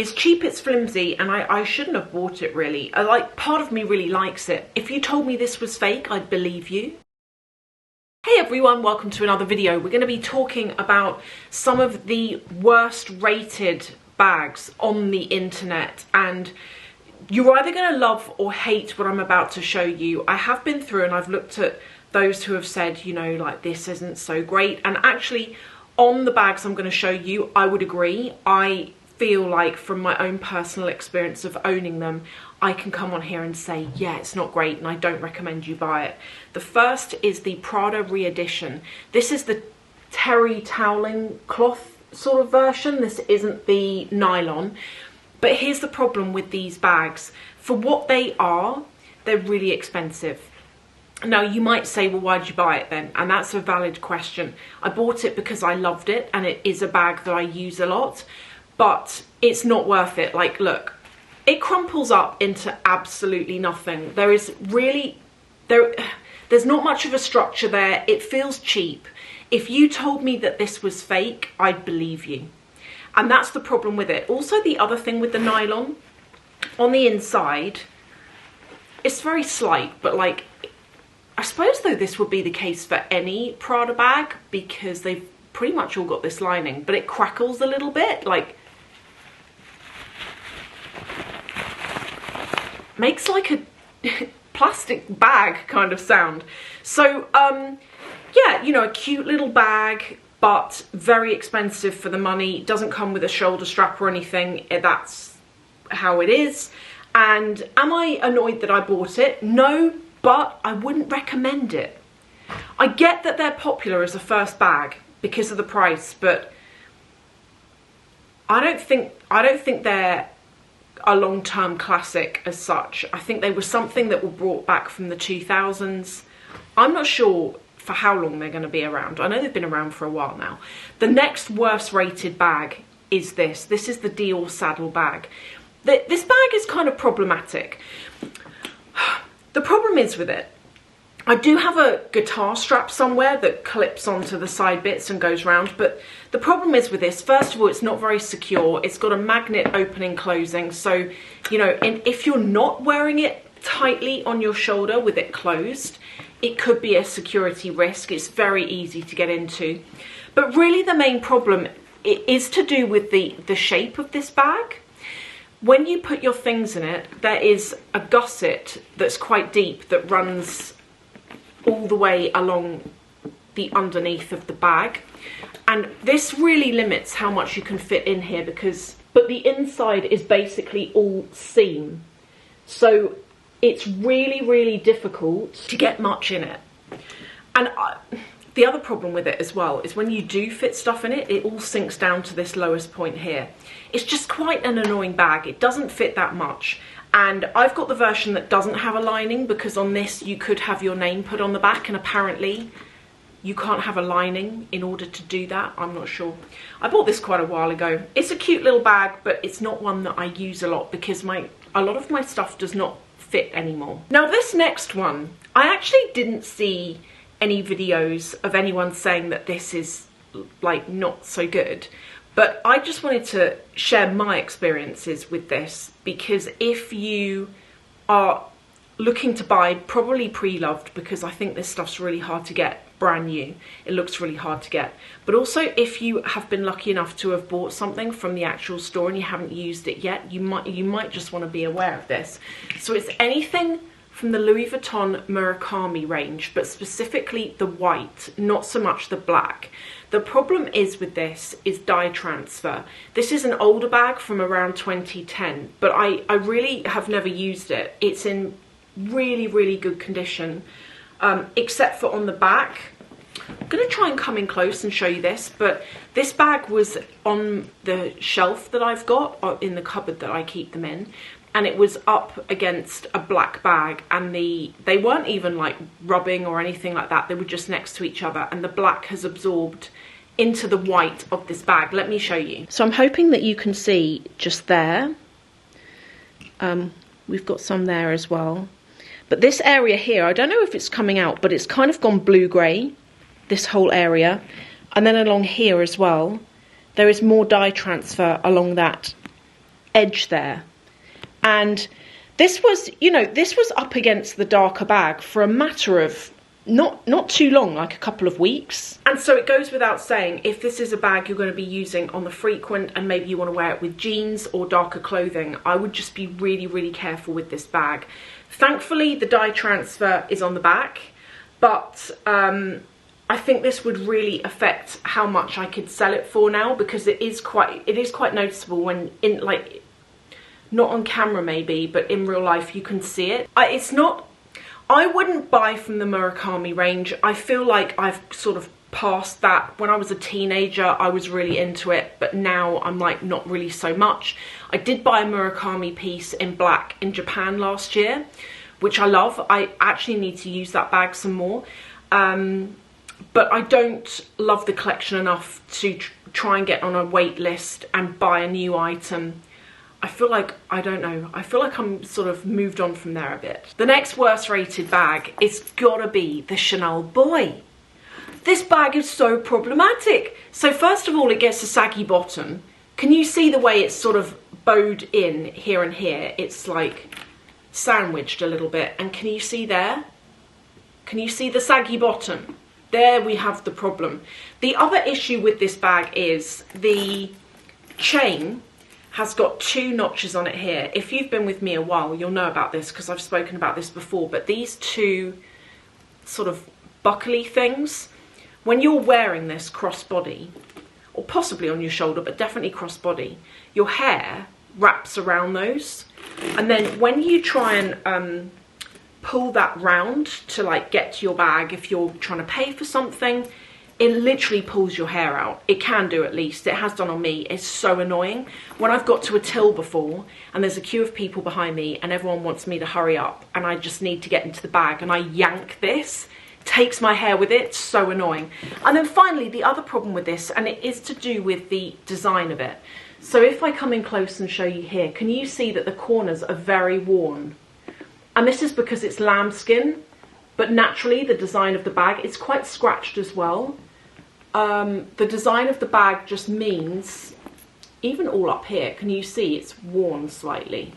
It's cheap, it's flimsy, and I shouldn't have bought it really. Part of me really likes it. If you told me this was fake, I'd believe you. Hey everyone, welcome to another video. We're going to be talking about some of the worst rated bags on the internet, and you're either going to love or hate what I'm about to show you. I have been through and I've looked at those who have said, you know, like, this isn't so great, and actually on the bags I'm going to show you, I would agree. I feel like from my own personal experience of owning them, I can come on here and say, yeah, it's not great and I don't recommend you buy it. The first is the Prada Re-Issue. This is the terry toweling cloth sort of version. This isn't the nylon. But here's the problem with these bags. For what they are, they're really expensive. Now, you might say, well, why did you buy it then? And that's a valid question. I bought it because I loved it, and it is a bag that I use a lot, but it's not worth it. Like, look, it crumples up into absolutely nothing. There's not much of a structure there. It feels cheap. If you told me that this was fake, I'd believe you. And that's the problem with it. Also, the other thing with the nylon, on the inside, it's very slight, but like, I suppose though this would be the case for any Prada bag because they've pretty much all got this lining, but it crackles a little bit, like, makes like a plastic bag kind of sound. So yeah, you know, a cute little bag, but very expensive for the money. Doesn't come with a shoulder strap or anything. That's how it is. And am I annoyed that I bought it? No, but I wouldn't recommend it. I get that they're popular as a first bag because of the price, but I don't think they're a long-term classic as such. I think they were something that were brought back from the 2000s. I'm not sure for how long they're going to be around. I know they've been around for a while now. The next worst rated bag is this. This is the Dior Saddlebag. This bag is kind of problematic. The problem is with it, I do have a guitar strap somewhere that clips onto the side bits and goes round, but the problem is with this, first of all, it's not very secure. It's got a magnet opening closing, so, you know, and if you're not wearing it tightly on your shoulder with it closed, it could be a security risk. It's very easy to get into. But really the main problem is to do with the shape of this bag. When you put your things in it, there is a gusset that's quite deep that runs all the way along the underneath of the bag, and this really limits how much you can fit in here but the inside is basically all seam, so it's really difficult to get much in it. And the other problem with it as well is when you do fit stuff in it, it all sinks down to this lowest point here. It's just quite an annoying bag. It doesn't fit that much. And I've got the version that doesn't have a lining because on this you could have your name put on the back, and apparently you can't have a lining in order to do that. I'm not sure. I bought this quite a while ago. It's a cute little bag, but it's not one that I use a lot because a lot of my stuff does not fit anymore. Now this next one, I actually didn't see any videos of anyone saying that this is like not so good, but I just wanted to share my experiences with this because if you are looking to buy, probably pre-loved, because I think this stuff's really hard to get brand new. It looks really hard to get. But also if you have been lucky enough to have bought something from the actual store and you haven't used it yet, you might just want to be aware of this. So it's anything from the Louis Vuitton Murakami range, but specifically the white, not so much the black. The problem is with this is dye transfer. This is an older bag from around 2010, but I really have never used it. It's in really good condition, except for on the back. I'm going to try and come in close and show you this, but this bag was on the shelf that I've got in the cupboard that I keep them in, and it was up against a black bag, and they weren't even like rubbing or anything like that. They were just next to each other, and the black has absorbed into the white of this bag. Let me show you. So I'm hoping that you can see just there. We've got some there as well. But this area here, I don't know if it's coming out, but it's kind of gone blue-grey, this whole area. And then along here as well, there is more dye transfer along that edge there. And this was, you know, this was up against the darker bag for a matter of not too long, like a couple of weeks. And so it goes without saying, if this is a bag you're going to be using on the frequent and maybe you want to wear it with jeans or darker clothing, I would just be really, really careful with this bag. Thankfully, the dye transfer is on the back, but I think this would really affect how much I could sell it for now, because it is quite noticeable when in, like, not on camera maybe, but in real life you can see it. I wouldn't buy from the Murakami range. I feel like I've sort of passed that. When I was a teenager, I was really into it, but now I'm like not really so much. I did buy a Murakami piece in black in Japan last year, which I love. I actually need to use that bag some more. But I don't love the collection enough to try and get on a wait list and buy a new item. I feel like, I don't know, I feel like I'm sort of moved on from there a bit. The next worst rated bag is gotta be the Chanel Boy. This bag is so problematic. So first of all, it gets a saggy bottom. Can you see the way it's sort of bowed in here and here? It's like sandwiched a little bit. And can you see there? Can you see the saggy bottom? There we have the problem. The other issue with this bag is the chain has got 2 notches on it here. If you've been with me a while, you'll know about this because I've spoken about this before, but these 2 sort of buckly things, when you're wearing this crossbody, or possibly on your shoulder, but definitely crossbody, your hair wraps around those. And then when you try and pull that round to like get to your bag, if you're trying to pay for something, it literally pulls your hair out. It can do, at least. It has done on me. It's so annoying. When I've got to a till before and there's a queue of people behind me and everyone wants me to hurry up and I just need to get into the bag and I yank this, takes my hair with it. It's so annoying. And then finally, the other problem with this, and it is to do with the design of it. So if I come in close and show you here, can you see that the corners are very worn? And this is because it's lambskin, but naturally the design of the bag, it's quite scratched as well. The design of the bag just means, even all up here, can you see it's worn slightly?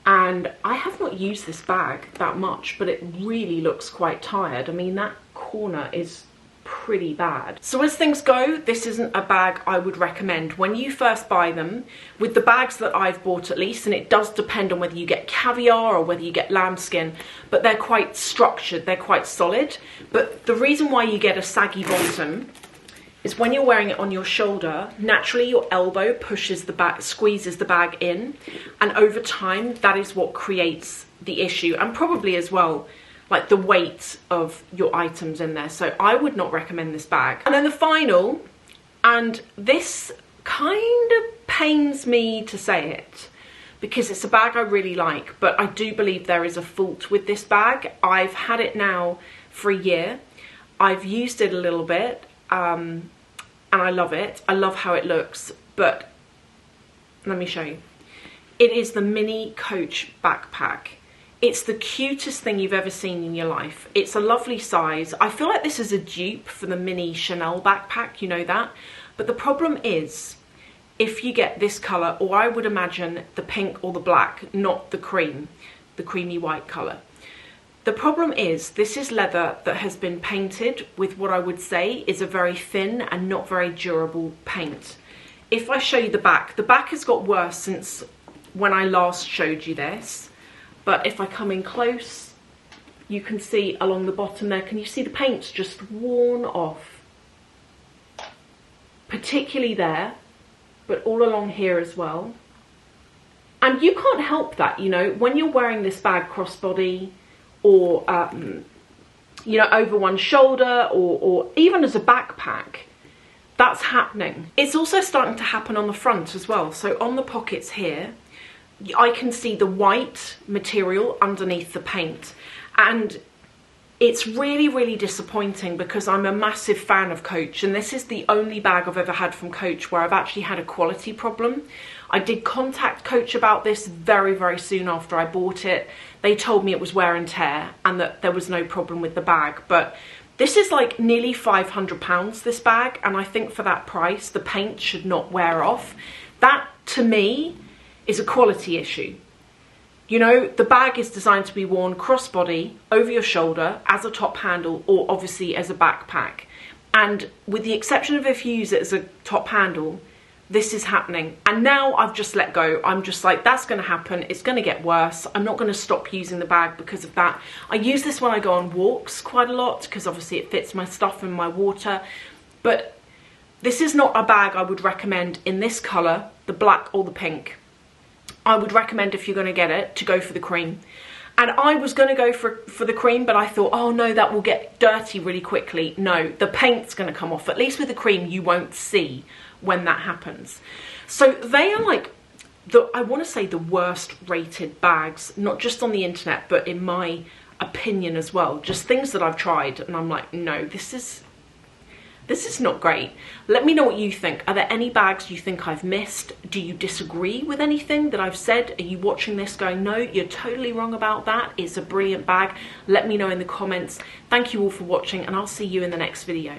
And I have not used this bag that much, but it really looks quite tired. I mean, that corner is pretty bad. So as things go, this isn't a bag I would recommend when you first buy them. With the bags that I've bought, at least, and it does depend on whether you get caviar or whether you get lambskin, but they're quite structured, they're quite solid. But the reason why you get a saggy bottom is when you're wearing it on your shoulder, naturally your elbow pushes the bag, squeezes the bag in, and over time that is what creates the issue, and probably as well like the weight of your items in there. So I would not recommend this bag. And then the final, and this kind of pains me to say it because it's a bag I really like, but I do believe there is a fault with this bag. I've had it now for a year. I've used it a little bit, and I love it. I love how it looks, but let me show you. It is the mini Coach backpack. It's the cutest thing you've ever seen in your life. It's a lovely size. I feel like this is a dupe for the mini Chanel backpack, you know that. But the problem is, if you get this colour, or I would imagine the pink or the black, not the cream, the creamy white colour. The problem is, this is leather that has been painted with what I would say is a very thin and not very durable paint. If I show you the back has got worse since when I last showed you this. But if I come in close, you can see along the bottom there, can you see the paint's just worn off? Particularly there, but all along here as well. And you can't help that, you know, when you're wearing this bag crossbody or, you know, over one shoulder or even as a backpack, that's happening. It's also starting to happen on the front as well. So on the pockets here, I can see the white material underneath the paint, and it's really, really disappointing because I'm a massive fan of Coach, and this is the only bag I've ever had from Coach where I've actually had a quality problem. I did contact Coach about this very, very soon after I bought it. They told me it was wear and tear and that there was no problem with the bag, but this is like nearly £500, this bag, and I think for that price the paint should not wear off. That to me, is a quality issue. You know, the bag is designed to be worn crossbody, over your shoulder, as a top handle, or obviously as a backpack. And with the exception of if you use it as a top handle, this is happening. And now I've just let go. I'm just like, that's going to happen. It's going to get worse. I'm not going to stop using the bag because of that. I use this when I go on walks quite a lot because obviously it fits my stuff and my water. But this is not a bag I would recommend in this colour, the black or the pink. I would recommend, if you're going to get it, to go for the cream. And I was going to go for the cream, but I thought, oh no, that will get dirty really quickly. No, the paint's going to come off. At least with the cream, you won't see when that happens. So they are like, I want to say the worst rated bags, not just on the internet, but in my opinion as well. Just things that I've tried and I'm like, no, this is not great. Let me know what you think. Are there any bags you think I've missed? Do you disagree with anything that I've said? Are you watching this going, no, you're totally wrong about that? It's a brilliant bag. Let me know in the comments. Thank you all for watching and I'll see you in the next video.